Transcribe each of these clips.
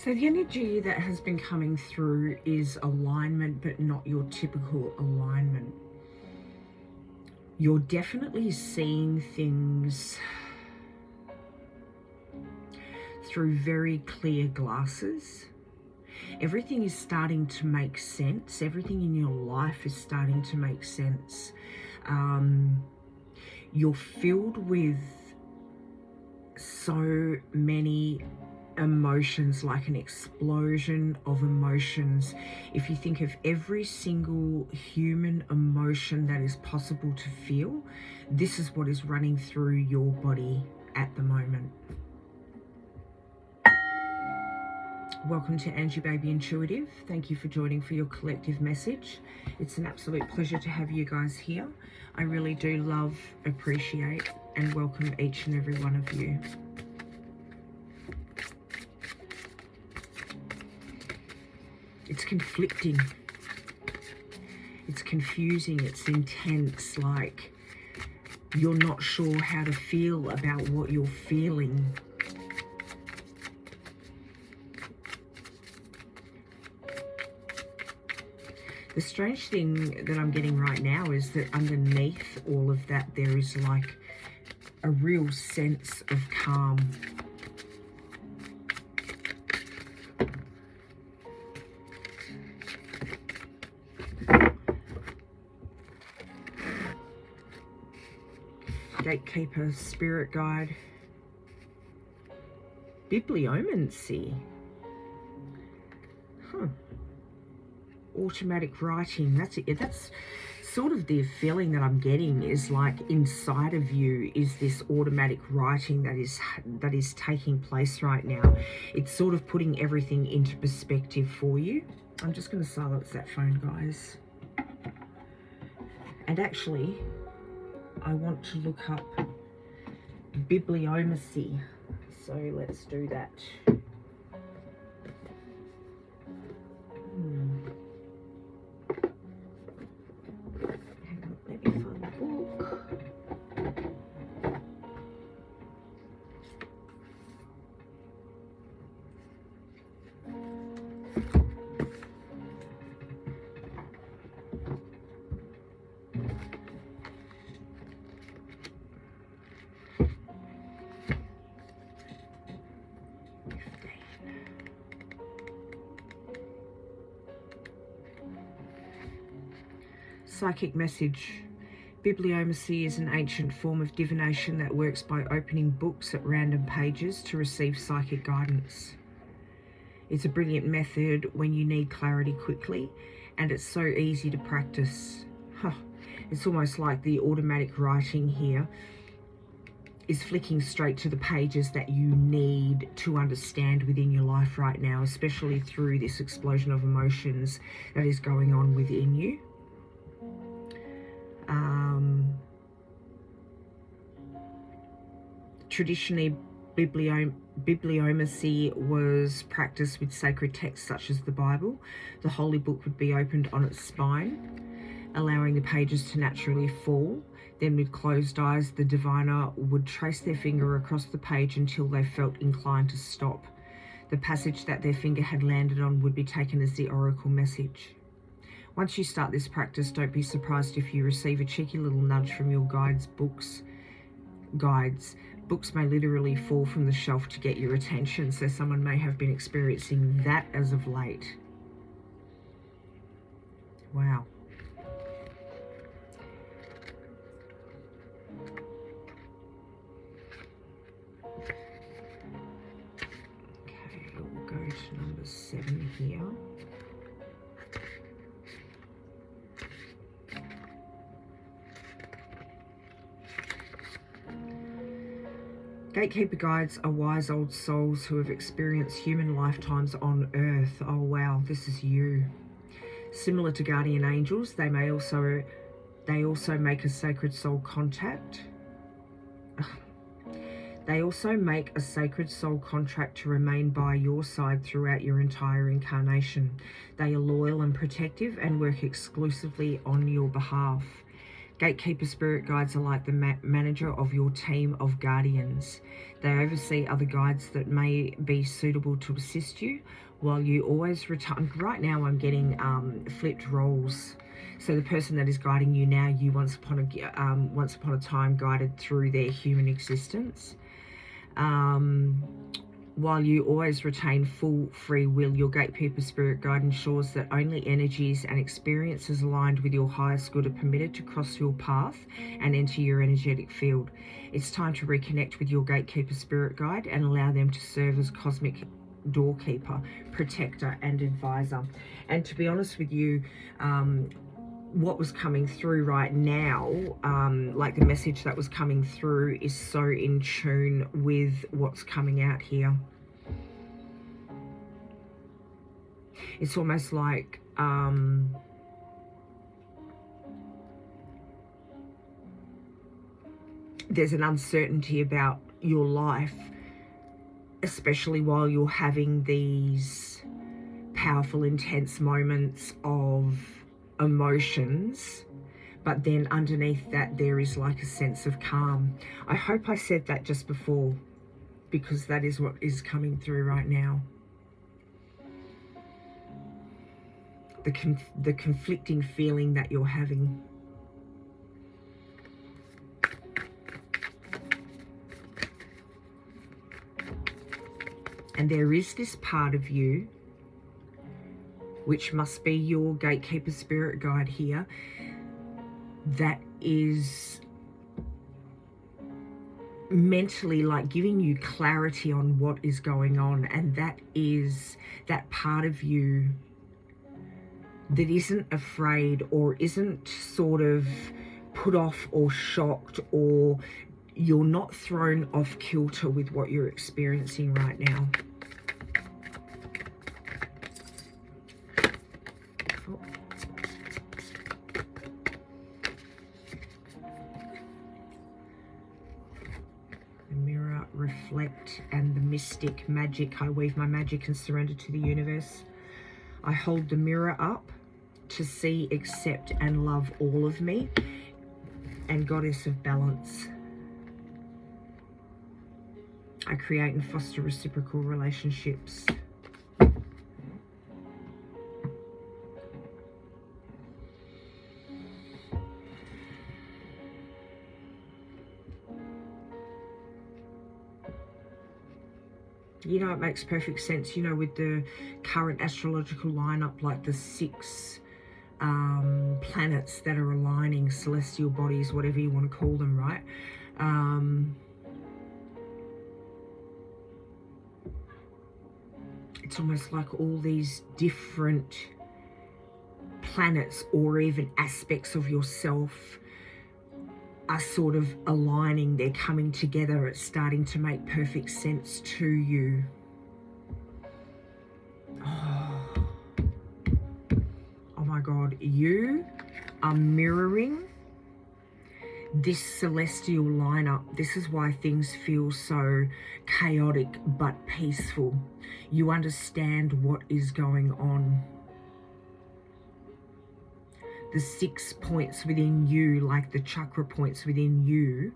So the energy that has been coming through is alignment, but not your typical alignment. You're definitely seeing things through very clear glasses. Everything is starting to make sense. Everything in your life is starting to make sense. You're filled with so many emotions, like an explosion of emotions. If you think of every single human emotion that is possible to feel, this is what is running through your body at the moment. Welcome to Angie Baby Intuitive. Thank you for joining for your collective message. It's an absolute pleasure to have you guys here. I really do love, appreciate, and welcome each and every one of you. It's conflicting. It's confusing. It's intense. Like you're not sure how to feel about what you're feeling. The strange thing that I'm getting right now is that underneath all of that, there is like a real sense of calm. Gatekeeper, spirit guide, bibliomancy. Automatic writing. That's it. That's sort of the feeling that I'm getting, is like inside of you is this automatic writing that is taking place right now. It's sort of putting everything into perspective for you. I'm just going to silence that phone, guys. And actually, I want to look up bibliomancy. So let's do that. Psychic message. Bibliomancy is an ancient form of divination that works by opening books at random pages to receive psychic guidance. It's a brilliant method when you need clarity quickly, and it's so easy to practice. It's almost like the automatic writing here is flicking straight to the pages that you need to understand within your life right now, especially through this explosion of emotions that is going on within you. Traditionally, bibliomancy was practiced with sacred texts such as the Bible. The holy book would be opened on its spine, allowing the pages to naturally fall. Then with closed eyes, the diviner would trace their finger across the page until they felt inclined to stop. The passage that their finger had landed on would be taken as the oracle message. Once you start this practice, don't be surprised if you receive a cheeky little nudge from your guides' guides. Books may literally fall from the shelf to get your attention, so someone may have been experiencing that as of late. Wow. Okay, we'll go to number 7 here. Gatekeeper guides are wise old souls who have experienced human lifetimes on Earth. Oh wow, this is you. Similar to guardian angels, they also make a sacred soul contact. They also make a sacred soul contract to remain by your side throughout your entire incarnation. They are loyal and protective and work exclusively on your behalf. Gatekeeper spirit guides are like the manager of your team of guardians. They oversee other guides that may be suitable to assist you, while you always return. Right now I'm getting flipped roles. So the person that is guiding you now, you once upon a time guided through their human existence. While you always retain full free will, your Gatekeeper spirit guide ensures that only energies and experiences aligned with your highest good are permitted to cross your path and enter your energetic field. It's time to reconnect with your Gatekeeper spirit guide and allow them to serve as cosmic doorkeeper, protector, and advisor. And to be honest with you, what was coming through right now, like the message that was coming through, is so in tune with what's coming out here. It's almost like there's an uncertainty about your life, especially while you're having these powerful, intense moments of emotions, but then underneath that there is like a sense of calm. I hope I said that just before, because that is what is coming through right now. The conflicting feeling that you're having. And there is this part of you, which must be your Gatekeeper spirit guide here, that is mentally like giving you clarity on what is going on. And that is that part of you that isn't afraid or isn't sort of put off or shocked, or you're not thrown off kilter with what you're experiencing right now. Reflect, and the mystic magic. I weave my magic and surrender to the universe. I hold the mirror up to see, accept, and love all of me. And Goddess of Balance. I create and foster reciprocal relationships. You know, it makes perfect sense, you know, with the current astrological lineup, like the 6 planets that are aligning, celestial bodies, whatever you want to call them, right? It's almost like all these different planets or even aspects of yourself are sort of aligning, they're coming together, it's starting to make perfect sense to you. Oh my God, you are mirroring this celestial lineup. This is why things feel so chaotic but peaceful. You understand what is going on. The 6 points within you, like the chakra points within you,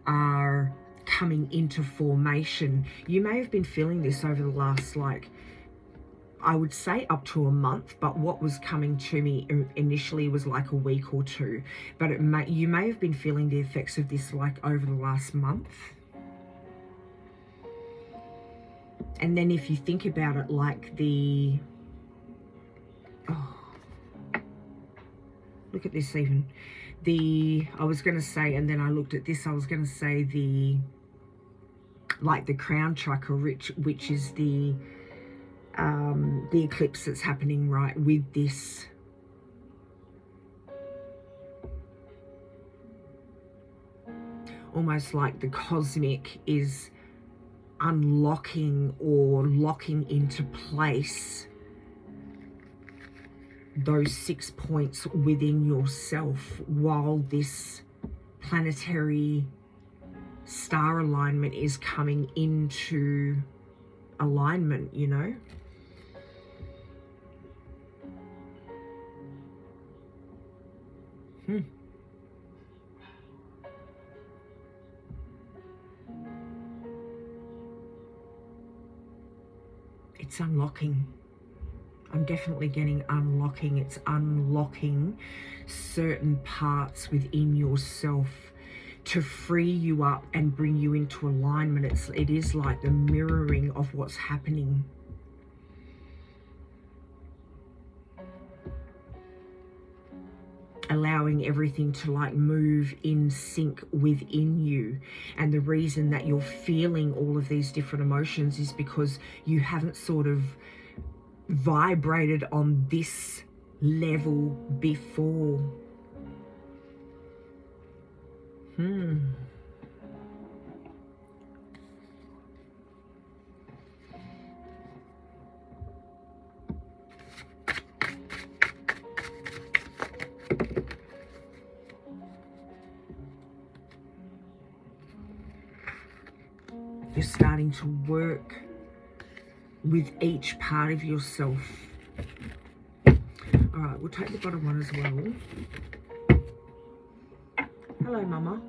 are coming into formation. You may have been feeling this over the last, like, I would say up to a month, but what was coming to me initially was like a week or 2. But you may have been feeling the effects of this like over the last month. And then if you think about it, like look at this even. I was going to say, and then I looked at this, I was going to say the crown chakra, which is the eclipse that's happening right with this. Almost like the cosmic is unlocking or locking into place those 6 points within yourself, while this planetary star alignment is coming into alignment, you know. It's unlocking. I'm definitely getting unlocking. It's unlocking certain parts within yourself to free you up and bring you into alignment. It is like the mirroring of what's happening. Allowing everything to like move in sync within you. And the reason that you're feeling all of these different emotions is because you haven't sort of vibrated on this level before. You're starting to work with each part of yourself. All right, we'll take the bottom one as well. Hello, Mama.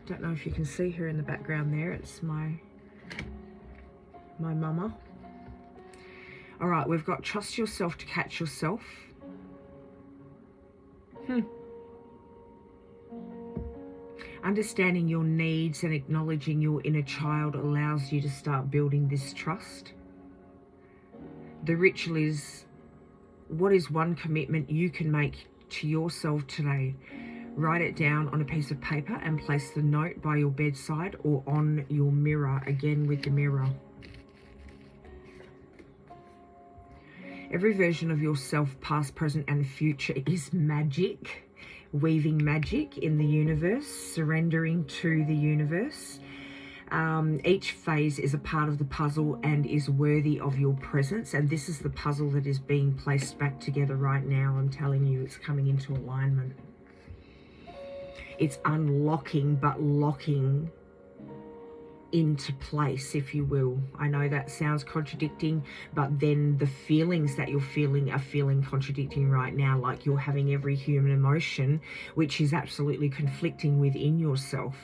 Don't know if you can see her in the background there. It's my mama. All right, we've got trust yourself to catch yourself. Understanding your needs and acknowledging your inner child allows you to start building this trust. The ritual is, what is one commitment you can make to yourself today? Write it down on a piece of paper and place the note by your bedside or on your mirror, again with the mirror. Every version of yourself, past, present, and future, is magic. Weaving magic in the universe, surrendering to the universe. Each phase is a part of the puzzle and is worthy of your presence. And this is the puzzle that is being placed back together right now. I'm telling you, it's coming into alignment. It's unlocking, but locking into place, if you will. I know that sounds contradicting, but then the feelings that you're feeling are feeling contradicting right now, like you're having every human emotion, which is absolutely conflicting within yourself.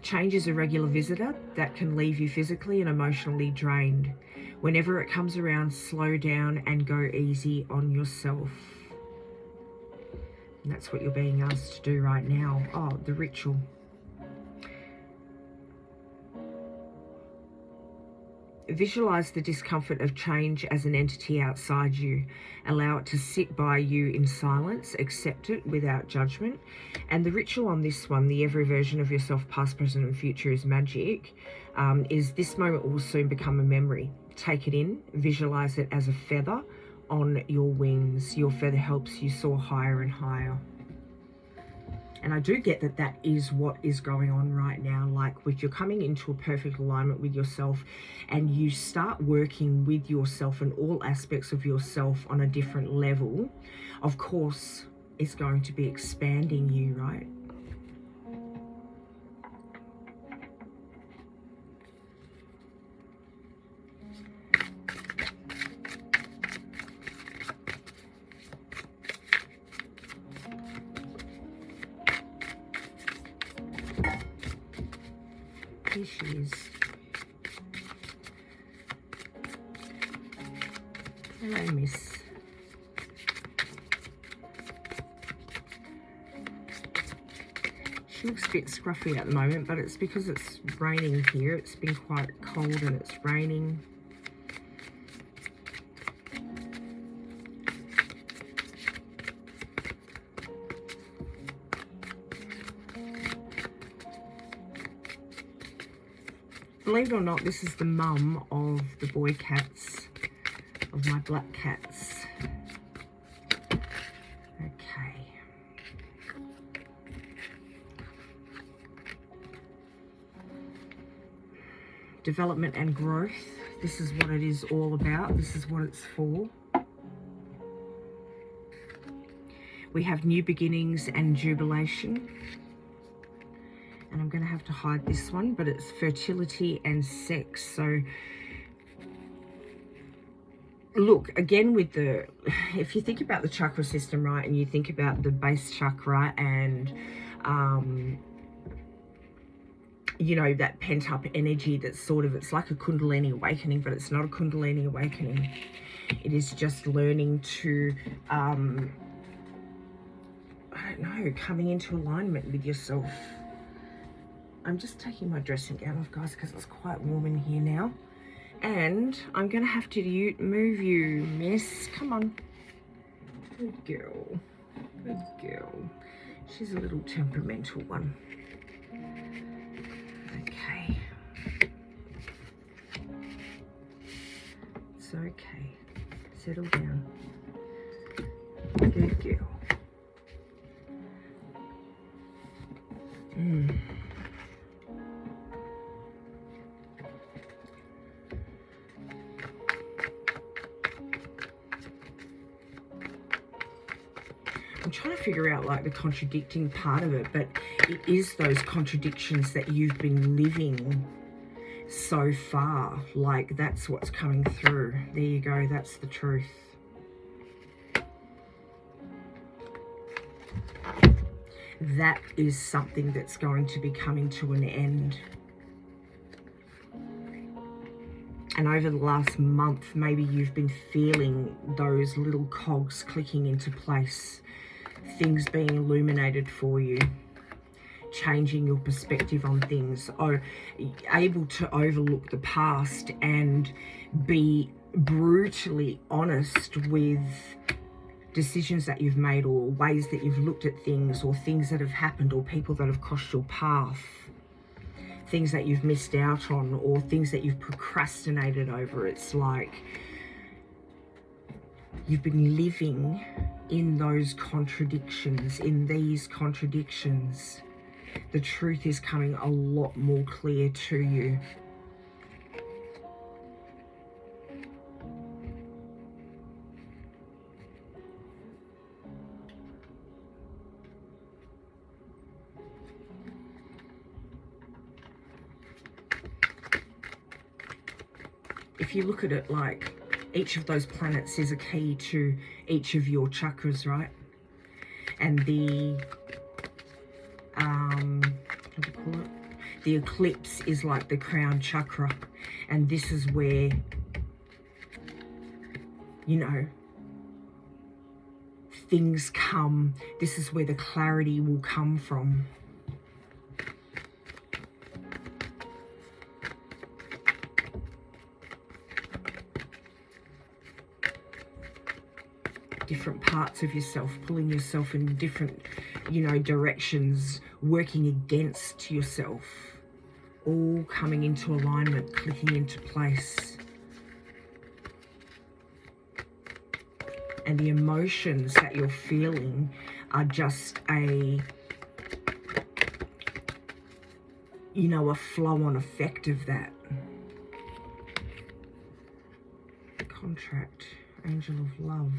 Change is a regular visitor that can leave you physically and emotionally drained. Whenever it comes around, slow down and go easy on yourself. And that's what you're being asked to do right now. Oh, the ritual. Visualize the discomfort of change as an entity outside you. Allow it to sit by you in silence. Accept it without judgment. And the ritual on this one, the every version of yourself, past, present, and future is magic, is this moment will soon become a memory. Take it in. Visualize it as a feather on your wings. Your feather helps you soar higher and higher. And I do get that that is what is going on right now. Like, with you're coming into a perfect alignment with yourself, and you start working with yourself and all aspects of yourself on a different level. Of course, it's going to be expanding you, right? Here she is. Hello, miss. She looks a bit scruffy at the moment, but it's because it's raining here. It's been quite cold and it's raining. Believe it or not, this is the mum of the boy cats, of my black cats. Okay. Development and growth. This is what it is all about. This is what it's for. We have new beginnings and jubilation. And I'm going to have to hide this one, but it's fertility and sex. So look, again, with the, if you think about the chakra system, right, and you think about the base chakra and you know, that pent up energy that's sort of, it's like a Kundalini awakening, but it's not a Kundalini awakening. It is just learning to, I don't know, coming into alignment with yourself. I'm just taking my dressing gown off, guys, because it's quite warm in here now. And I'm going to have to move you, miss. Come on. Good girl. Good girl. She's a little temperamental one. Okay. It's okay. Settle down. Good girl. I'm trying to figure out like the contradicting part of it, but it is those contradictions that you've been living so far. Like, that's what's coming through. There you go. That's the truth. That is something that's going to be coming to an end. And over the last month, maybe you've been feeling those little cogs clicking into place, things being illuminated for you, changing your perspective on things, or able to overlook the past and be brutally honest with decisions that you've made, or ways that you've looked at things, or things that have happened, or people that have crossed your path, things that you've missed out on, or things that you've procrastinated over. It's like you've been living in those contradictions, in these contradictions. The truth is coming a lot more clear to you. If you look at it like each of those planets is a key to each of your chakras, right? And the, what do you call it? The eclipse is like the crown chakra. And this is where, you know, things come. This is where the clarity will come from. Different parts of yourself, pulling yourself in different, you know, directions, working against yourself, all coming into alignment, clicking into place. And the emotions that you're feeling are just a, you know, a flow-on effect of that. Contract, angel of love.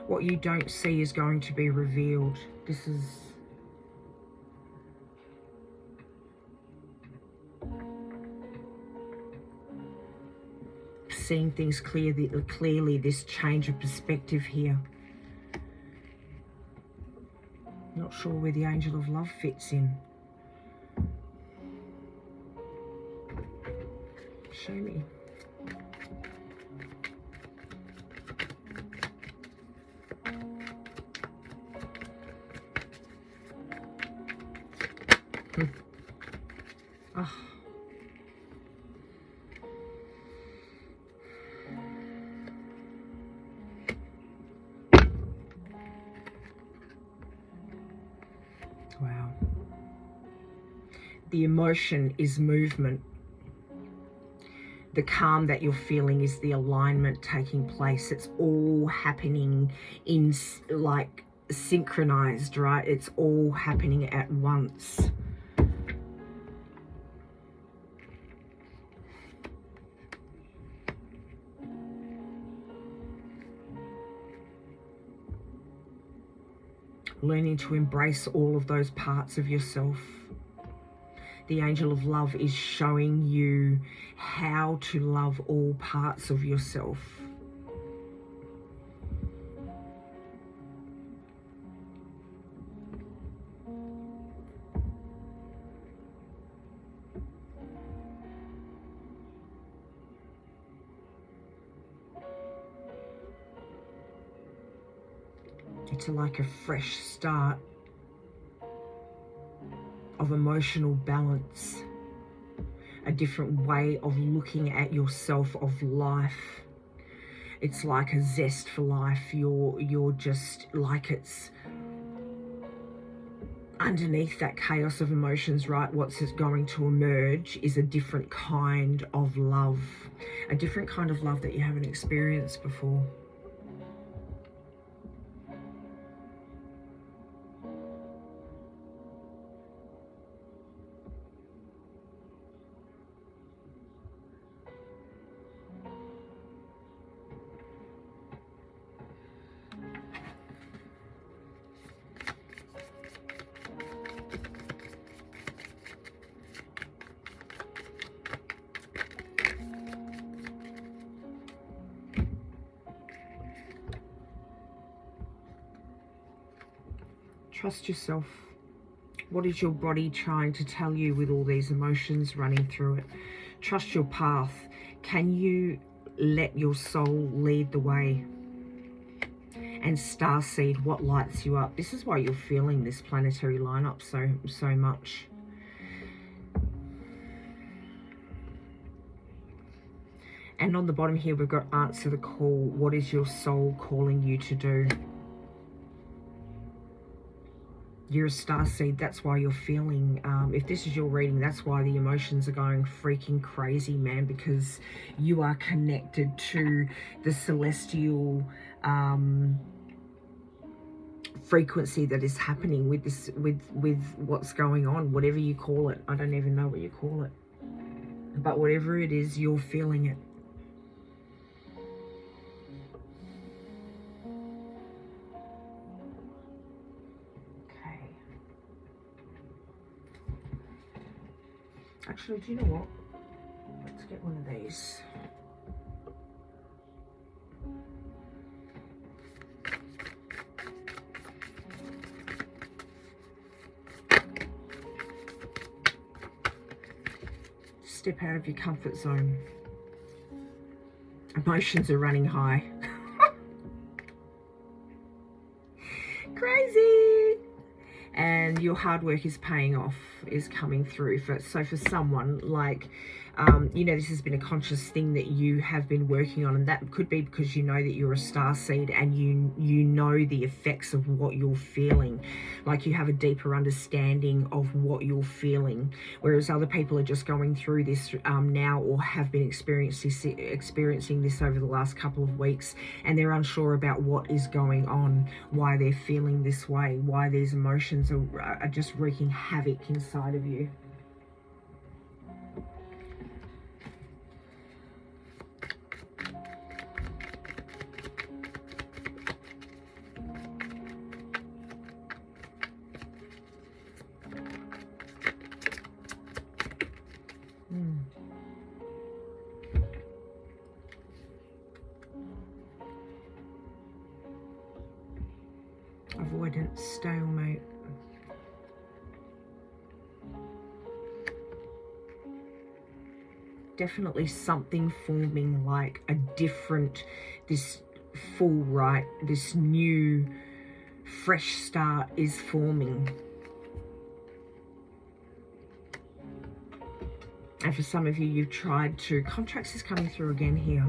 What you don't see is going to be revealed. This is seeing things clearly, this change of perspective here. Not sure where the angel of love fits in. Show me. Oh. Wow. The emotion is movement. The calm that you're feeling is the alignment taking place. It's all happening in like synchronized, right? It's all happening at once. Learning to embrace all of those parts of yourself. The angel of love is showing you how to love all parts of yourself. It's like a fresh start of emotional balance, a different way of looking at yourself, of life. It's like a zest for life. You're just like, it's underneath that chaos of emotions, right? What's going to emerge is a different kind of love, a different kind of love that you haven't experienced before. Trust yourself. What is your body trying to tell you with all these emotions running through it? Trust your path. Can you let your soul lead the way? And starseed, what lights you up? This is why you're feeling this planetary lineup so much. And on the bottom here, we've got answer the call. What is your soul calling you to do? You're a starseed. That's why you're feeling, if this is your reading, that's why the emotions are going freaking crazy, man, because you are connected to the celestial frequency that is happening with this, with what's going on, whatever you call it. I don't even know what you call it, but whatever it is, you're feeling it. Actually, do you know what? Let's get one of these. Step out of your comfort zone. Emotions are running high. Crazy. And your hard work is paying off, is coming through. So for someone, like, you know, this has been a conscious thing that you have been working on, and that could be because you know that you're a starseed and you know the effects of what you're feeling. Like, you have a deeper understanding of what you're feeling, whereas other people are just going through this now, or have been experiencing this over the last couple of weeks, and they're unsure about what is going on, why they're feeling this way, why these emotions are just wreaking havoc inside of you. Avoidance, stalemate. Definitely something forming, like a different, this full right, this new fresh start is forming. And for some of you, you've tried to, contracts is coming through again here.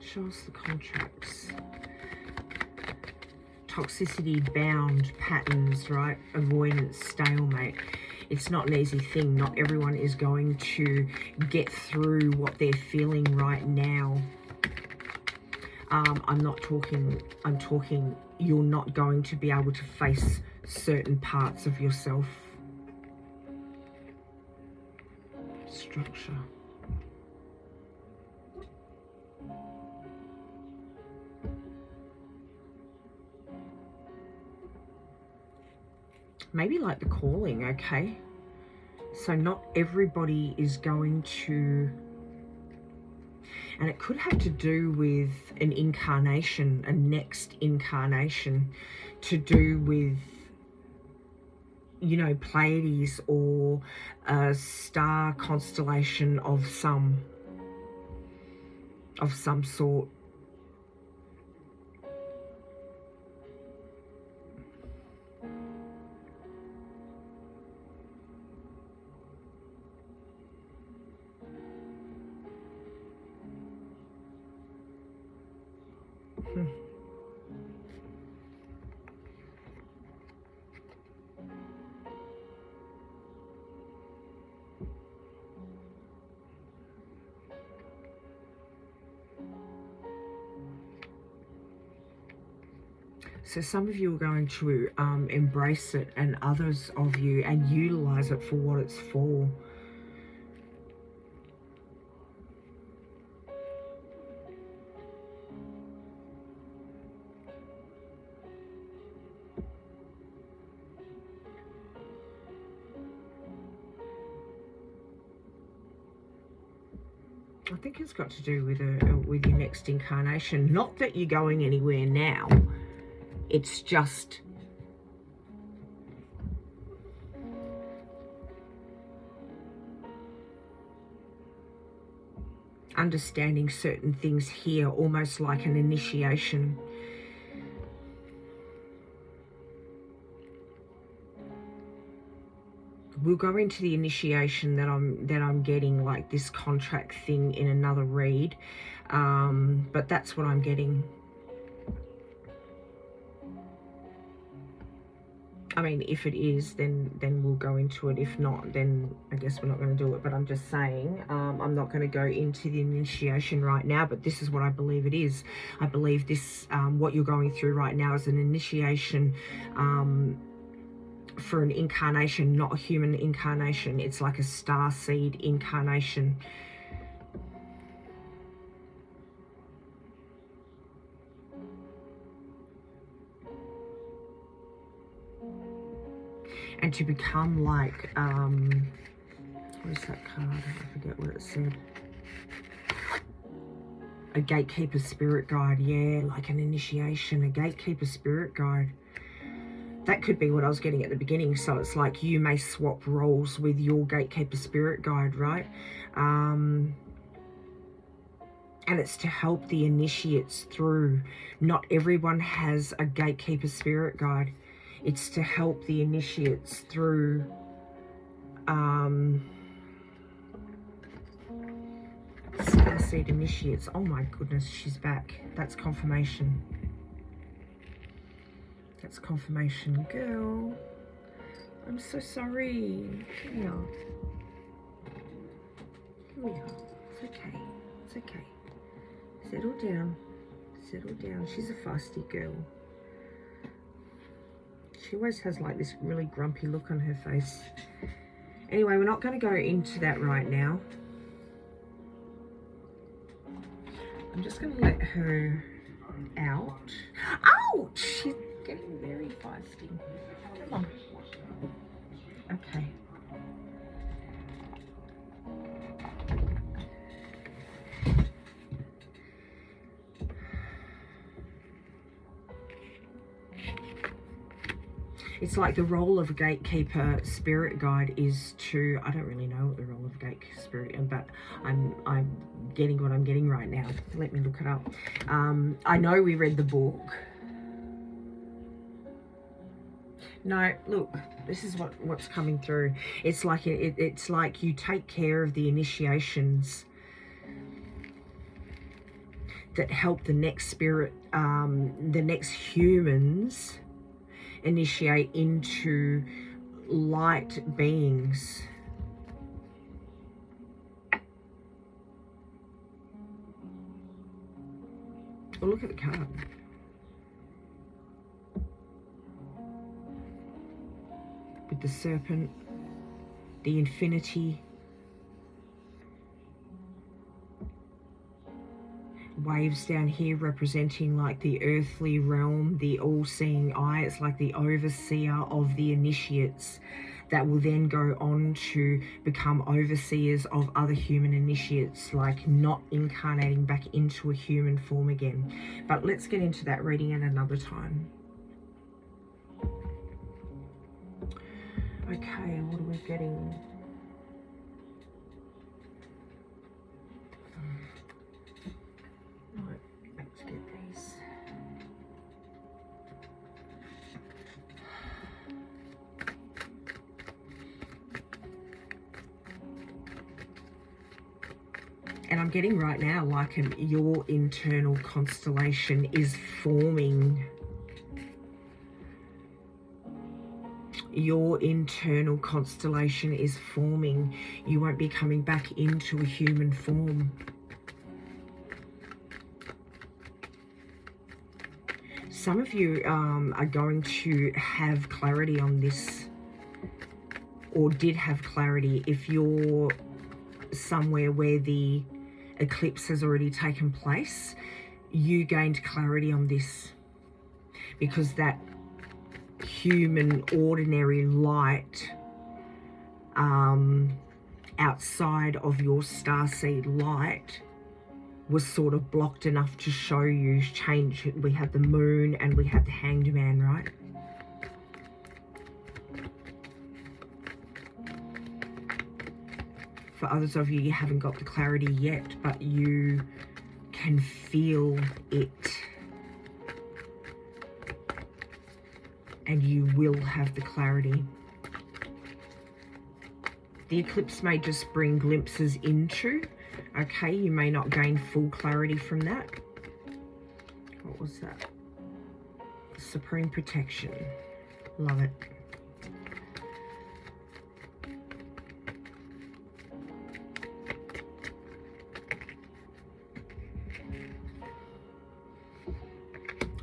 Show us the contracts. Toxicity, bound, patterns, right? Avoidance, stalemate. It's not an easy thing. Not everyone is going to get through what they're feeling right now. I'm talking you're not going to be able to face certain parts of yourself. Structure. Maybe like the calling, okay? So not everybody is going to, and it could have to do with an incarnation, a next incarnation, to do with you know, Pleiades or a star constellation of some sort. So some of you are going to embrace it, and others of you, and utilize it for what it's for. I think it's got to do with your next incarnation. Not that you're going anywhere now. It's just understanding certain things here, almost like an initiation. We'll go into the initiation that I'm getting, like this contract thing, in another read, but that's what I'm getting. I mean, if it is, then we'll go into it. If not, then I guess we're not going to do it. But I'm just saying, I'm not going to go into the initiation right now, but this is what I believe it is. I believe this, what you're going through right now, is an initiation for an incarnation, not a human incarnation. It's like a star seed incarnation. And to become like, where's that card? I forget what it said. A gatekeeper spirit guide. Yeah, like an initiation, a gatekeeper spirit guide. That could be what I was getting at the beginning. So it's like you may swap roles with your gatekeeper spirit guide, right? And it's to help the initiates through. Not everyone has a gatekeeper spirit guide. It's to help the initiates through starseed initiates. Oh my goodness, she's back. That's confirmation. That's confirmation. Girl, I'm so sorry. Come here. Come here. It's okay. It's okay. Settle down. Settle down. She's a feisty girl. She always has like this really grumpy look on her face. Anyway, we're not going to go into that right now. I'm just going to let her out. Ouch! She's getting very feisty. Come on. Okay. It's like the role of a gatekeeper spirit guide is to, I don't really know what the role of a gatekeeper spirit is, but I'm getting what I'm getting right now. Let me look it up. I know we read the book. No, look, this is what's coming through. It's like it's like you take care of the initiations that help the next spirit, the next humans initiate into light beings. Oh, look at the card. With the serpent, the infinity, waves down here representing like the earthly realm, the all-seeing eye. It's like the overseer of the initiates that will then go on to become overseers of other human initiates, like not incarnating back into a human form again. But let's get into that reading at another time. Okay, what are we getting? Right, let's get these. And I'm getting right now like your internal constellation is forming. Your internal constellation is forming. You won't be coming back into a human form. Some of you are going to have clarity on this, or did have clarity if you're somewhere where the eclipse has already taken place. You gained clarity on this because that human ordinary light outside of your starseed light was sort of blocked enough to show you change. We had the moon and we had the hanged man, right? For others of you, you haven't got the clarity yet, but you can feel it. And you will have the clarity. The eclipse may just bring glimpses into, okay, you may not gain full clarity from that. What was that? Supreme protection. Love it.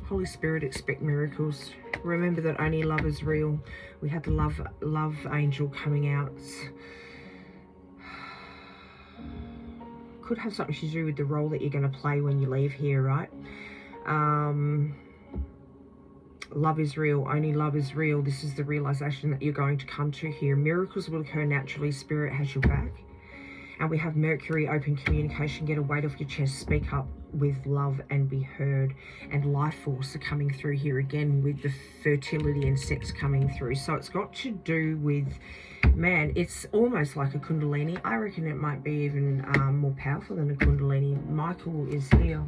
Holy Spirit, expect miracles. Remember that only love is real. We had the love angel coming out. Could have something to do with the role that you're going to play when you leave here, right? Love is real. Only love is real. This is the realization that you're going to come to here. Miracles will occur naturally. Spirit has your back. And we have Mercury, open communication. Get a weight off your chest. Speak up with love and be heard. And life force are coming through here again with the fertility and sex coming through. So it's got to do with, man, it's almost like a kundalini. I reckon it might be even more powerful than a kundalini. Michael is here.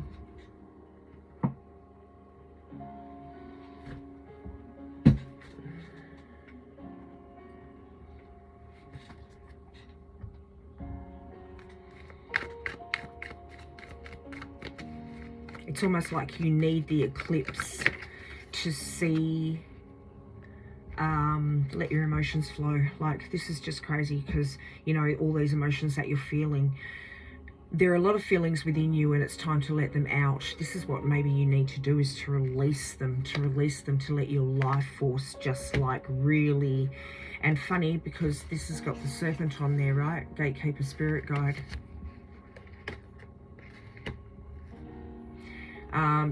It's almost like you need the eclipse to see, let your emotions flow. Like, this is just crazy because, you know, all these emotions that you're feeling, there are a lot of feelings within you and it's time to let them out. This is what maybe you need to do, is to release them, to let your life force just like really, and funny because this has got the serpent on there, right? Gatekeeper, spirit guide.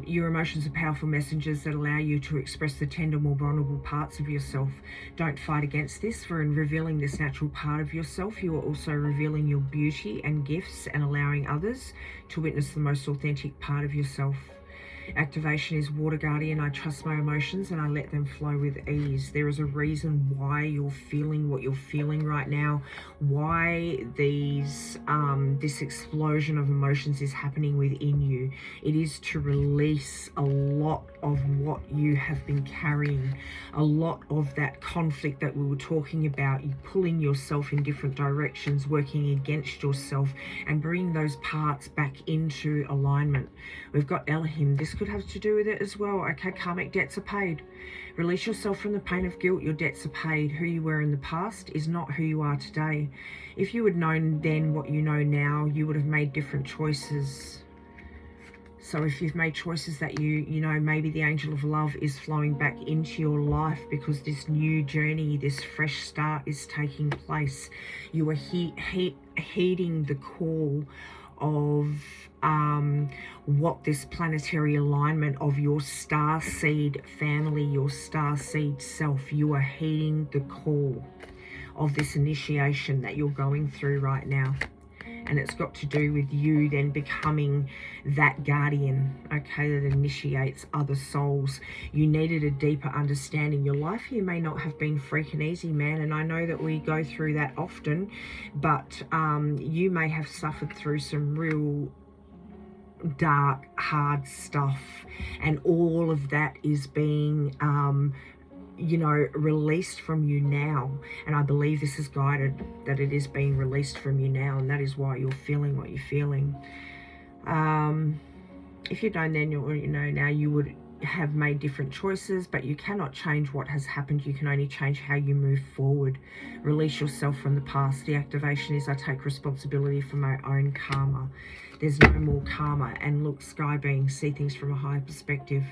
Your emotions are powerful messengers that allow you to express the tender, more vulnerable parts of yourself. Don't fight against this, for in revealing this natural part of yourself, you are also revealing your beauty and gifts and allowing others to witness the most authentic part of yourself. Activation is water guardian. I trust my emotions and I let them flow with ease. There is a reason why you're feeling what you're feeling right now, why these this explosion of emotions is happening within you. It is to release a lot of what you have been carrying, a lot of that conflict that we were talking about, you pulling yourself in different directions, working against yourself, and bringing those parts back into alignment. We've got Elohim. This could have to do with it as well. Okay, karmic debts are paid. Release yourself from the pain of guilt. Your debts are paid. Who you were in the past is not who you are today. If you had known then what you know now, you would have made different choices. So if you've made choices that you know, maybe the angel of love is flowing back into your life because this new journey, this fresh start is taking place. You are heeding the call of what this planetary alignment of your star seed family, your star seed self, you are heeding the call of this initiation that you're going through right now. And it's got to do with you then becoming that guardian, okay, that initiates other souls. You needed a deeper understanding. Your life here may not have been freaking easy, man, and I know that we go through that often, but you may have suffered through some real dark, hard stuff, and all of that is being you know, released from you now. And I believe this is guided, that it is being released from you now, and that is why you're feeling what you're feeling. If you don't, then you know, now you would have made different choices, but you cannot change what has happened. You can only change how you move forward. Release yourself from the past. The activation is, I take responsibility for my own karma. There's no more karma. And look, sky beings see things from a higher perspective.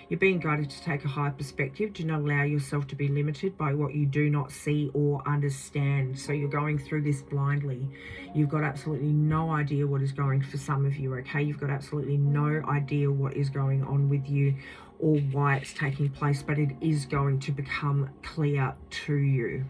You're being guided to take a higher perspective. Do not allow yourself to be limited by what you do not see or understand. So you're going through this blindly. You've got absolutely no idea what is going for some of you, okay? You've got absolutely no idea what is going on with you or why it's taking place, but it is going to become clear to you.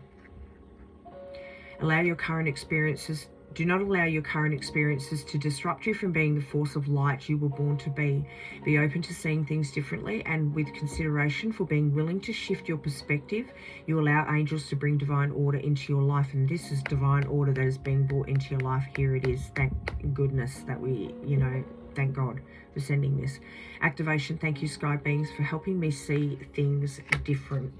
Allow your current experiences. Do not allow your current experiences to disrupt you from being the force of light you were born to be. Be open to seeing things differently, and with consideration for being willing to shift your perspective, you allow angels to bring divine order into your life. And this is divine order that is being brought into your life. Here it is. Thank goodness that we, you know, thank God for sending this. Activation, thank you, sky beings, for helping me see things differently.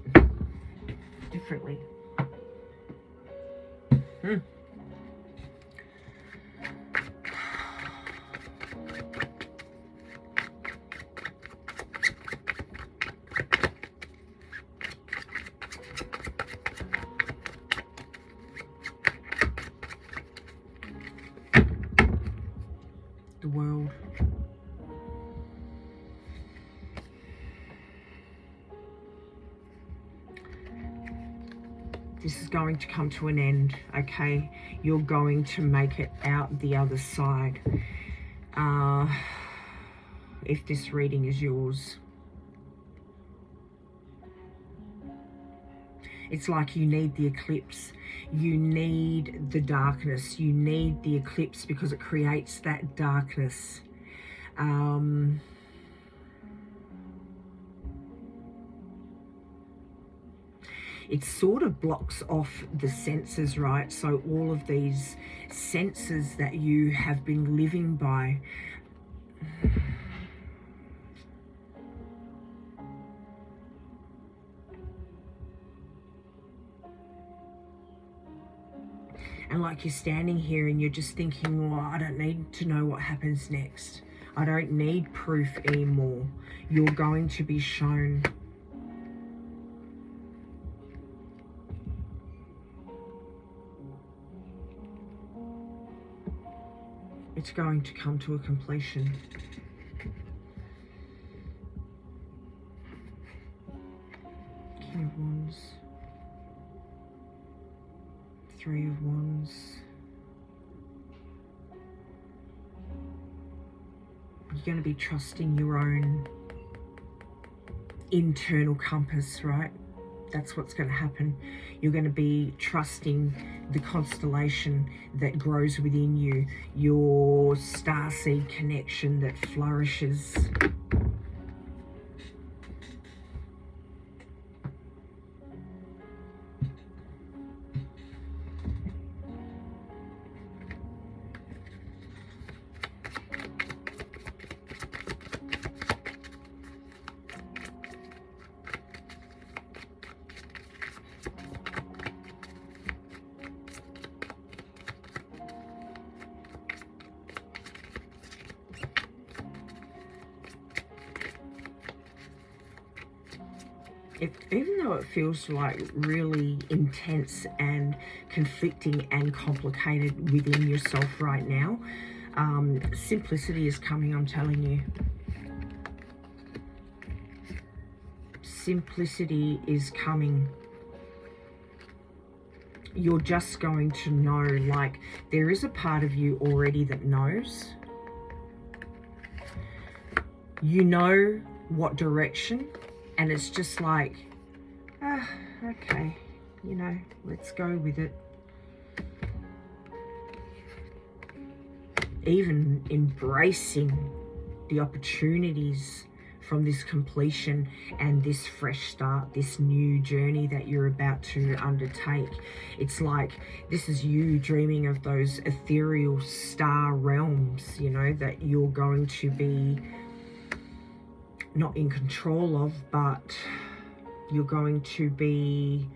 The world. This is going to come to an end, okay? You're going to make it out the other side. If this reading is yours. It's like you need the eclipse. You need the darkness. You need the eclipse because it creates that darkness. It sort of blocks off the senses, right? So all of these senses that you have been living by. And like you're standing here and you're just thinking, well, I don't need to know what happens next. I don't need proof anymore. You're going to be shown. It's going to come to a completion. King of Wands. Three of Wands. You're going to be trusting your own internal compass, right? That's what's going to happen. You're going to be trusting the constellation that grows within you, your starseed connection that flourishes. Even though it feels like really intense and conflicting and complicated within yourself right now, simplicity is coming, I'm telling you. Simplicity is coming. You're just going to know, like, there is a part of you already that knows. You know what direction. And it's just like, okay, you know, let's go with it. even embracing the opportunities from this completion and this fresh start, this new journey that you're about to undertake. It's like this is you dreaming of those ethereal star realms, you know, that you're going to be not in control of, but you're going to be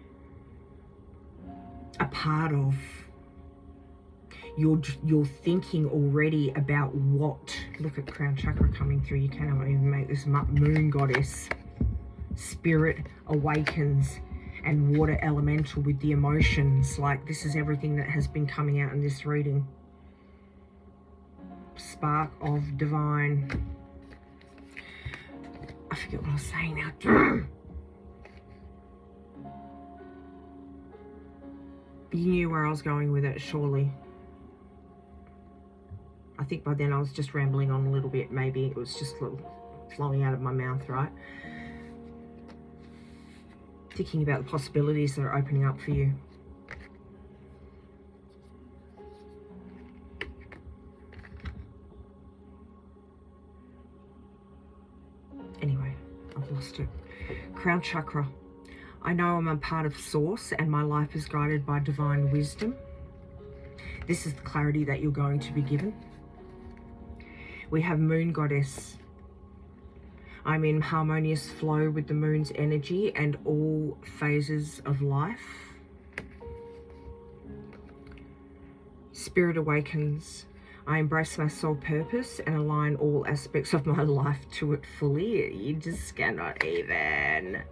a part of. You're thinking already about what, look at crown chakra coming through, you cannot even make this up, moon goddess, spirit awakens, and water elemental with the emotions. Like this is everything that has been coming out in this reading. Spark of divine. I forget what I was saying now. You knew where I was going with it, surely. I think by then I was just rambling on a little bit. Maybe it was just flowing out of my mouth, right? Thinking about the possibilities that are opening up for you. Anyway, I've lost it. Crown chakra. I know I'm a part of source and my life is guided by divine wisdom. This is the clarity that you're going to be given. We have moon goddess. I'm in harmonious flow with the moon's energy and all phases of life. Spirit awakens. I embrace my soul purpose and align all aspects of my life to it fully. You just cannot even.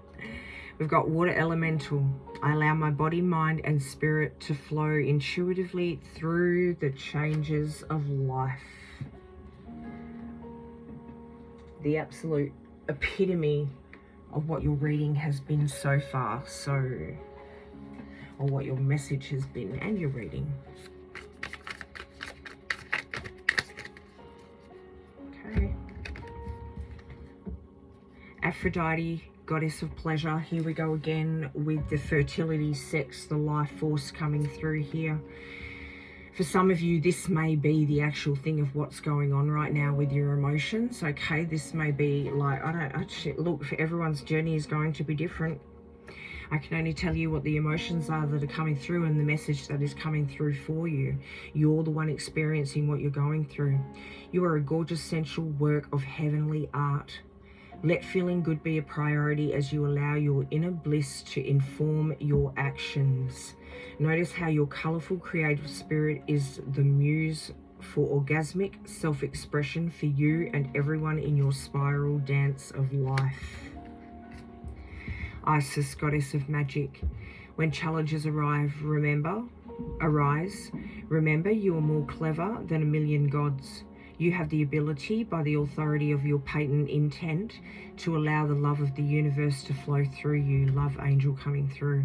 We've got water elemental. I allow my body, mind, and spirit to flow intuitively through the changes of life. The absolute epitome of what your reading has been so far, or what your message has been and your reading. Okay. Aphrodite, goddess of pleasure. Here we go again with the fertility, sex, the life force coming through here. For some of you, this may be the actual thing of what's going on right now with your emotions. Okay, this may be like, look, for everyone's journey is going to be different. I can only tell you what the emotions are that are coming through and the message that is coming through for you. You're the one experiencing what you're going through. You are a gorgeous sensual work of heavenly art. Let feeling good be a priority as you allow your inner bliss to inform your actions. Notice how your colorful creative spirit is the muse for orgasmic self-expression for you and everyone in your spiral dance of life. Isis, goddess of magic. When challenges arise, remember you are more clever than a million gods. You have the ability, by the authority of your patent intent, to allow the love of the universe to flow through you. Love angel coming through.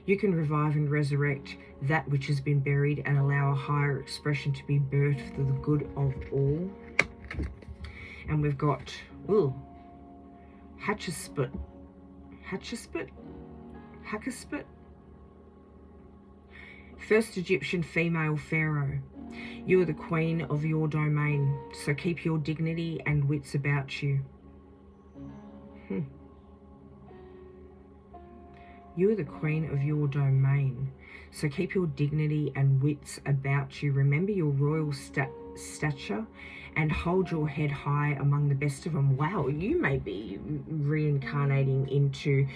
You can revive and resurrect that which has been buried and allow a higher expression to be birthed for the good of all. And we've got, Hatchasput. First Egyptian female pharaoh. You are the queen of your domain, so keep your dignity and wits about you. You are the queen of your domain, so keep your dignity and wits about you. Remember your royal stature and hold your head high among the best of them. Wow, you may be reincarnating into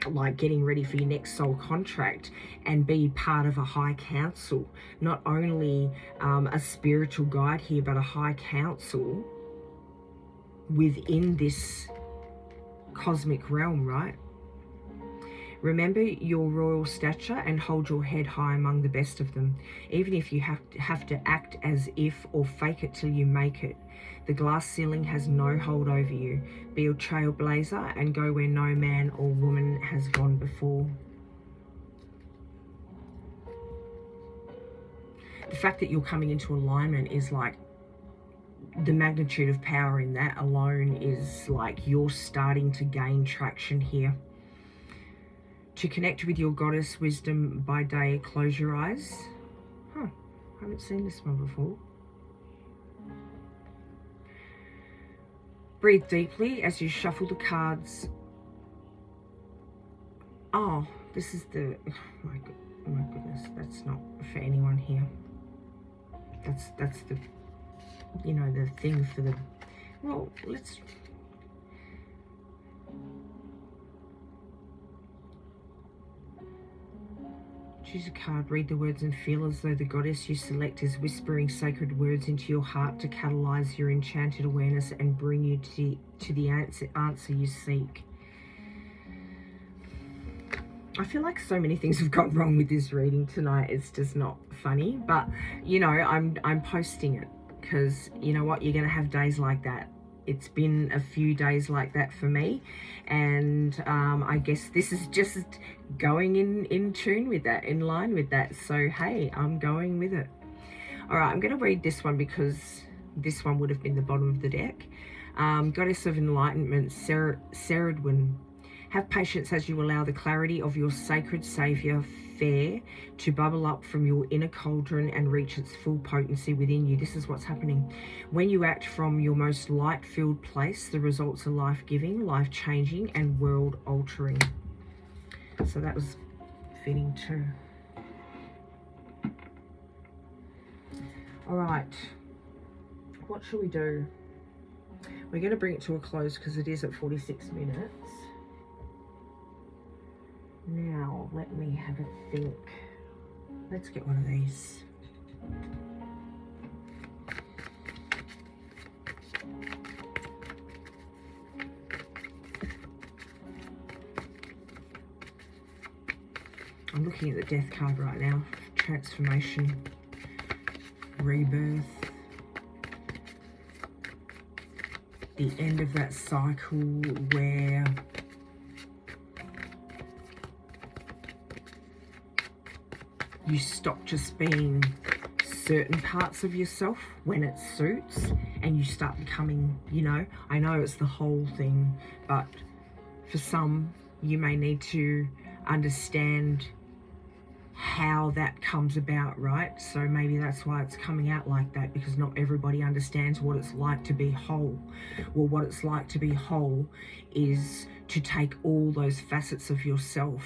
like getting ready for your next soul contract and be part of a high council. Not only a spiritual guide here, but a high council within this cosmic realm, right? Remember your royal stature and hold your head high among the best of them. Even if you have to act as if or fake it till you make it. The glass ceiling has no hold over you. Be a trailblazer and go where no man or woman has gone before. The fact that you're coming into alignment is like, the magnitude of power in that alone is like you're starting to gain traction here. To connect with your goddess wisdom by day, close your eyes. I haven't seen this one before. Breathe deeply as you shuffle the cards. Oh, this is the... Oh my goodness, that's not for anyone here. That's the, you know, the thing for the... Well, let's... Choose a card, read the words and feel as though the goddess you select is whispering sacred words into your heart to catalyze your enchanted awareness and bring you to the answer you seek. I feel like so many things have gone wrong with this reading tonight. It's just not funny, but you know, I'm posting it because you know what, you're going to have days like that. It's been a few days like that for me, and I guess this is just going in tune with that, in line with that. So hey, I'm going with it. All right, I'm going to read this one because this one would have been the bottom of the deck. Goddess of Enlightenment, Ceridwen. Have patience as you allow the clarity of your sacred Saviour fair to bubble up from your inner cauldron and reach its full potency within you. This is what's happening. When you act from your most light-filled place, the results are life-giving, life-changing, and world-altering. So that was fitting too. All right. What should we do? We're going to bring it to a close because it is at 46 minutes. Now, let me have a think. Let's get one of these. I'm looking at the death card right now. Transformation, rebirth, the end of that cycle where you stop just being certain parts of yourself when it suits and you start becoming, you know, I know it's the whole thing, but for some, you may need to understand how that comes about, right? So maybe that's why it's coming out like that, because not everybody understands what it's like to be whole. Well, what it's like to be whole is to take all those facets of yourself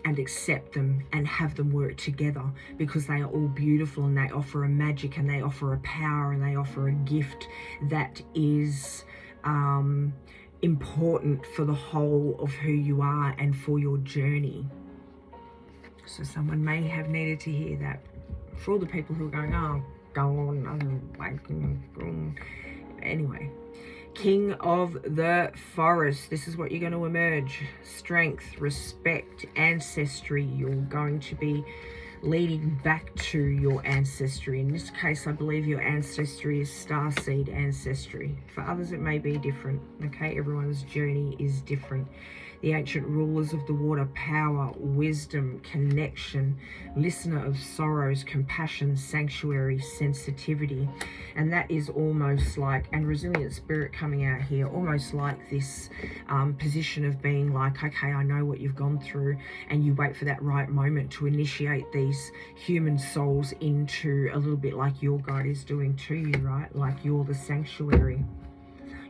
and accept them and have them work together, because they are all beautiful and they offer a magic and they offer a power and they offer a gift that is important for the whole of who you are and for your journey. So someone may have needed to hear that. For all the people who are going, oh, go on, anyway. King of the Forest. This is what you're going to emerge. Strength, respect, ancestry. You're going to be leading back to your ancestry. In this case, I believe your ancestry is starseed ancestry. For others, it may be different. Okay, everyone's journey is different. The ancient rulers of the water, power, wisdom, connection, listener of sorrows, compassion, sanctuary, sensitivity. And that is almost like, and resilient spirit coming out here, almost like this position of being like, okay, I know what you've gone through, and you wait for that right moment to initiate these human souls into a little bit like your guide is doing to you, right? Like you're the sanctuary.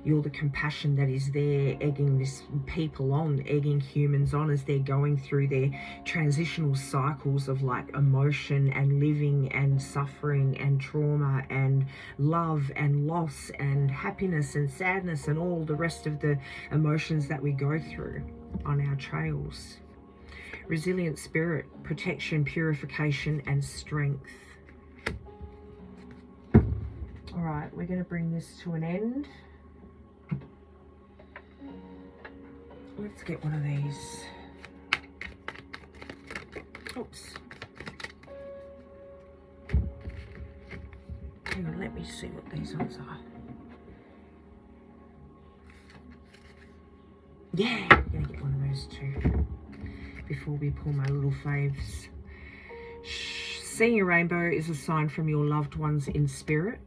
You're the compassion that is there, egging this people on, egging humans on as they're going through their transitional cycles of like emotion and living and suffering and trauma and love and loss and happiness and sadness and all the rest of the emotions that we go through on our trails. Resilient spirit, protection, purification, and strength. All right, we're going to bring this to an end. Let's get one of these. Oops. Hang on, let me see what these ones are. Yeah, we're going to get one of those too before we pull my little faves. Seeing a rainbow is a sign from your loved ones in spirit.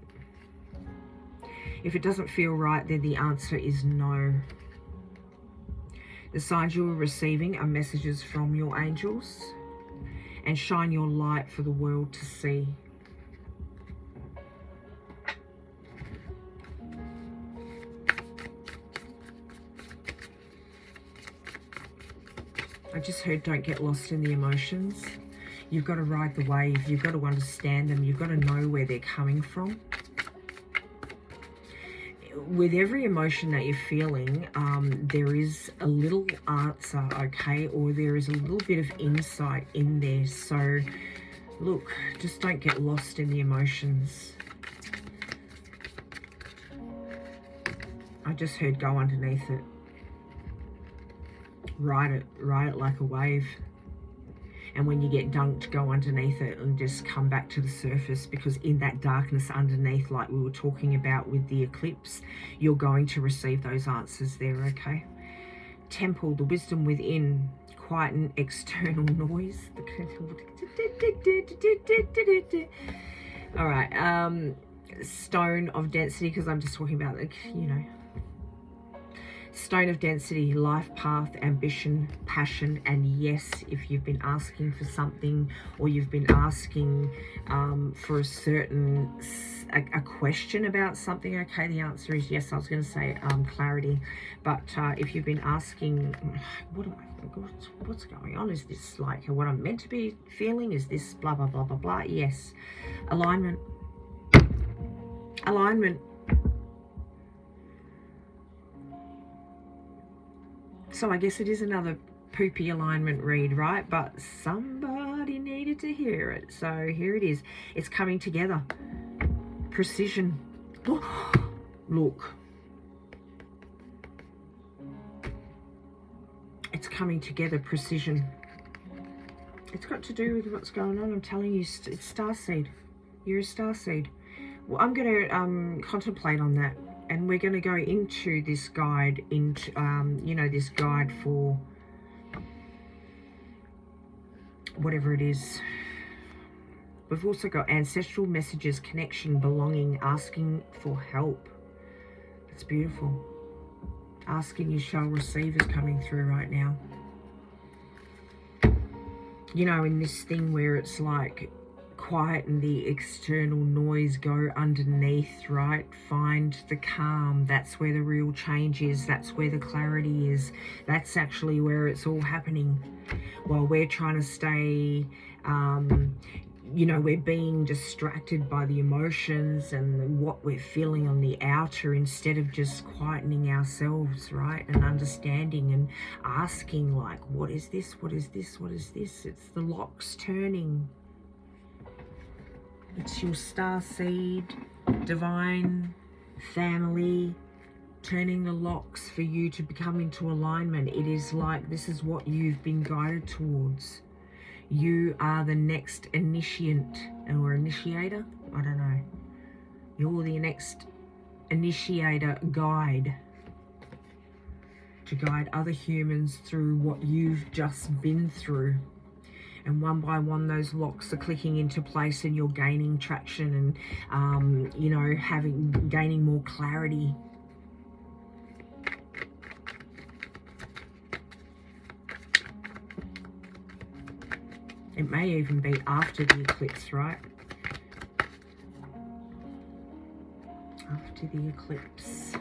If it doesn't feel right, then the answer is no. The signs you are receiving are messages from your angels, and shine your light for the world to see. I just heard, don't get lost in the emotions. You've got to ride the wave. You've got to understand them. You've got to know where they're coming from. With every emotion that you're feeling, there is a little answer, okay? Or there is a little bit of insight in there. So, look, just don't get lost in the emotions. I just heard go underneath it. Ride it like a wave. And when you get dunked, go underneath it and just come back to the surface, because in that darkness underneath, like we were talking about with the eclipse, you're going to receive those answers there, okay? Temple, the wisdom within, quieten external noise. All right, stone of density, because I'm just talking about, like, you know, stone of density, life path, ambition, passion, and yes, if you've been asking for something, or you've been asking for a certain a question about something, okay, the answer is yes. I was going to say clarity, but if you've been asking, what's going on? Is this like what I'm meant to be feeling? Is this blah blah blah blah blah? Yes, alignment. So I guess it is another poopy alignment read, right? But somebody needed to hear it. So here it is. It's coming together. Precision. Look. It's coming together. Precision. It's got to do with what's going on. I'm telling you, it's starseed. You're a starseed. Well, I'm going to contemplate on that. And we're going to go into this guide, into you know, this guide for whatever it is. We've also got ancestral messages, connection, belonging, asking for help. It's beautiful. Asking you shall receive is coming through right now. You know, in this thing where it's like, quieten the external noise, go underneath, right? Find the calm. That's where the real change is. That's where the clarity is. That's actually where it's all happening. While we're trying to stay, you know, we're being distracted by the emotions and what we're feeling on the outer, instead of just quietening ourselves, right? And understanding and asking, like, what is this? What is this? What is this? It's the locks turning. It's your star seed, divine family, turning the locks for you to become into alignment. It is like, this is what you've been guided towards. You are the next initiate or initiator. I don't know. You're the next initiator guide to guide other humans through what you've just been through. And one by one, those locks are clicking into place, and you're gaining traction and, you know, gaining more clarity. It may even be after the eclipse, right? After the eclipse.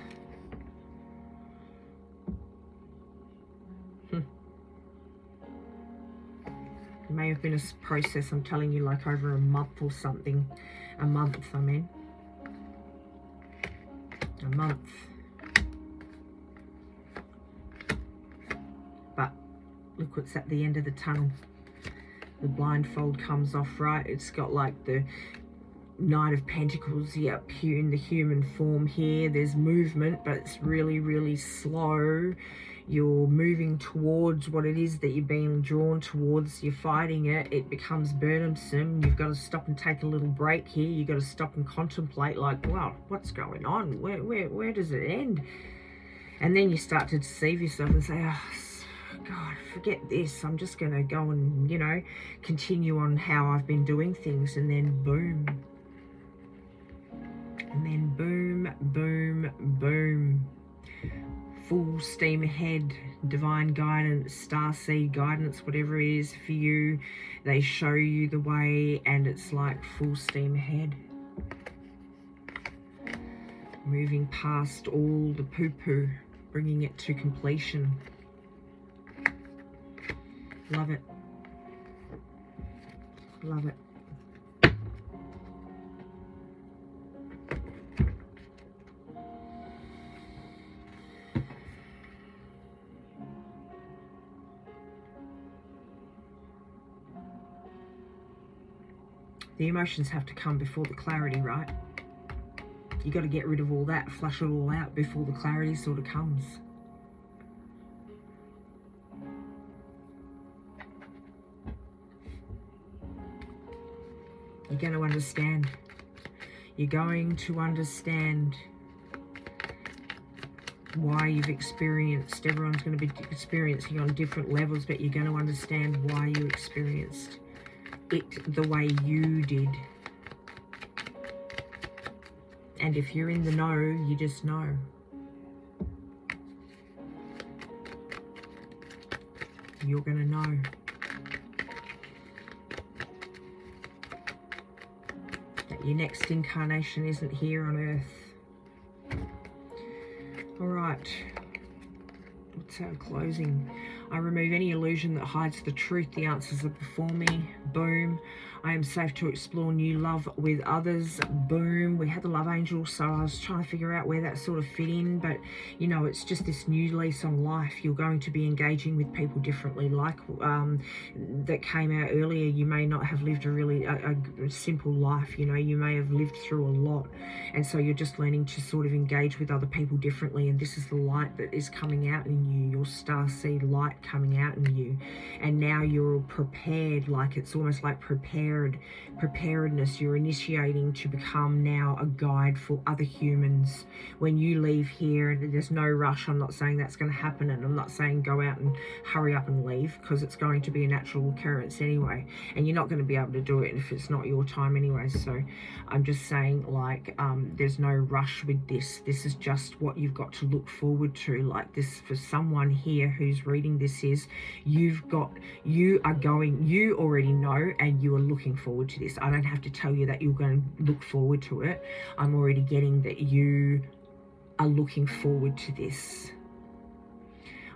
It may have been a process, I'm telling you, like over a month or something. A month, I mean. A month. But look what's at the end of the tunnel. The blindfold comes off, right? It's got like the Knight of Pentacles here up here in the human form here. There's movement, but it's really, really slow. You're moving towards what it is that you're being drawn towards. You're fighting it. It becomes burdensome. You've got to stop and take a little break here. You've got to stop and contemplate, like, wow, what's going on? Where does it end? And then you start to deceive yourself and say, oh, God, forget this. I'm just going to go and, you know, continue on how I've been doing things. And then boom. And then boom, boom, boom. full steam ahead, divine guidance, starseed guidance, whatever it is for you. They show you the way, and it's like full steam ahead. Moving past all the poo-poo, bringing it to completion. Love it. Love it. The emotions have to come before the clarity, right? You got to get rid of all that, flush it all out before the clarity sort of comes. You're going to understand. You're going to understand why you've experienced. Everyone's going to be experiencing on different levels, but you're going to understand why you experienced it the way you did. And if you're in the know, you just know. You're going to know. That your next incarnation isn't here on earth. All right. What's our closing? I remove any illusion that hides the truth. The answers are before me. Boom. I am safe to explore new love with others. Boom. We had the love angel, so I was trying to figure out where that sort of fit in, but you know, it's just this new lease on life. You're going to be engaging with people differently. Like that came out earlier, you may not have lived a really a simple life. You know, you may have lived through a lot, and so you're just learning to sort of engage with other people differently, and this is the light that is coming out in you, your starseed light coming out in you. And now you're prepared, like it's almost like preparedness. You're initiating to become now a guide for other humans when you leave here. And there's no rush. I'm not saying that's going to happen, and I'm not saying go out and hurry up and leave, because it's going to be a natural occurrence anyway, and you're not going to be able to do it if it's not your time anyway. So I'm just saying, like, there's no rush with this. This is just what you've got to look forward to. Like this, for someone here who's reading this, is you already know, and you are looking forward to this. I don't have to tell you that you're going to look forward to it. I'm already getting that you are looking forward to this.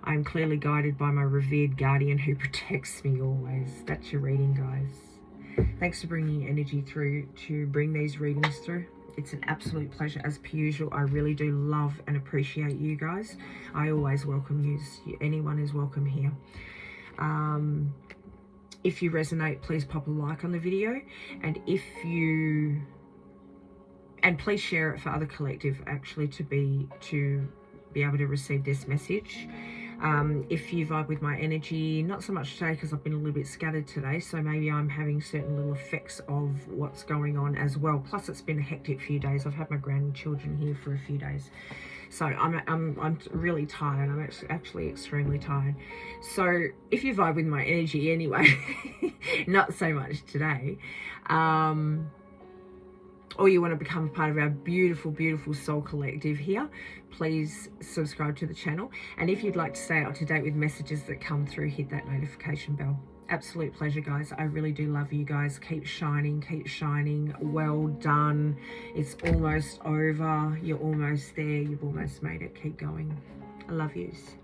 I am clearly guided by my revered guardian who protects me always. That's your reading, guys. Thanks for bringing energy through to bring these readings through. It's an absolute pleasure as per usual. I really do love and appreciate you guys. I always welcome you. Anyone is welcome here. If you resonate, please pop a like on the video, and please share it for other collective actually to be able to receive this message. If you vibe with my energy, not so much today because I've been a little bit scattered today, so maybe I'm having certain little effects of what's going on as well. Plus it's been a hectic few days. I've had my grandchildren here for a few days, so I'm really tired. I'm actually extremely tired. So if you vibe with my energy anyway, not so much today, or you want to become part of our beautiful, beautiful soul collective here, please subscribe to the channel. And if you'd like to stay up to date with messages that come through, hit that notification bell. Absolute pleasure, guys. I really do love you guys. Keep shining, keep shining. Well done. It's almost over. You're almost there. You've almost made it. Keep going. I love yous.